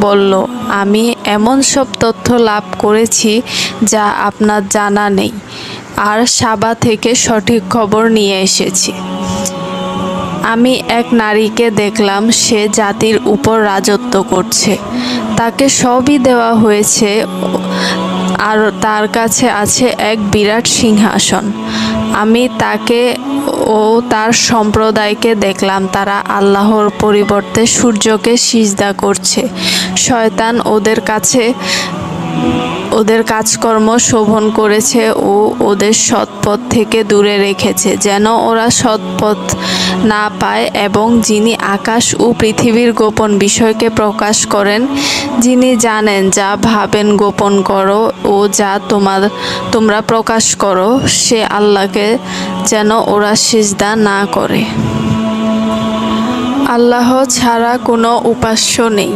বলল, আমি এমন সব তথ্য লাভ করেছি যা আপনার জানা নেই, আর সাবা থেকে সঠিক খবর নিয়ে এসেছি। আমি এক নারীকে দেখলাম, সে জাতির উপর রাজত্ব করছে। তাকে সবই দেওয়া হয়েছে আর তার কাছে আছে এক বিরাট সিংহাসন। আমি তাকে ও তার সম্প্রদায়কে দেখলাম, তারা আল্লাহর পরিবর্তে সূর্যকে সিজদা করছে। শয়তান ওদের কাজকর্ম শোভন করেছে ও ওদের সৎপথ থেকে দূরে রেখেছে, যেন ওরা সৎপথ না পায়। এবং যিনি আকাশ ও পৃথিবীর গোপন বিষয়কে প্রকাশ করেন, যিনি জানেন যা ভাবেন গোপন করো ও যা তোমরা প্রকাশ করো, সে আল্লাহকে যেন ওরা সিজদা না করে। আল্লাহ ছাড়া কোনো উপাস্য নেই।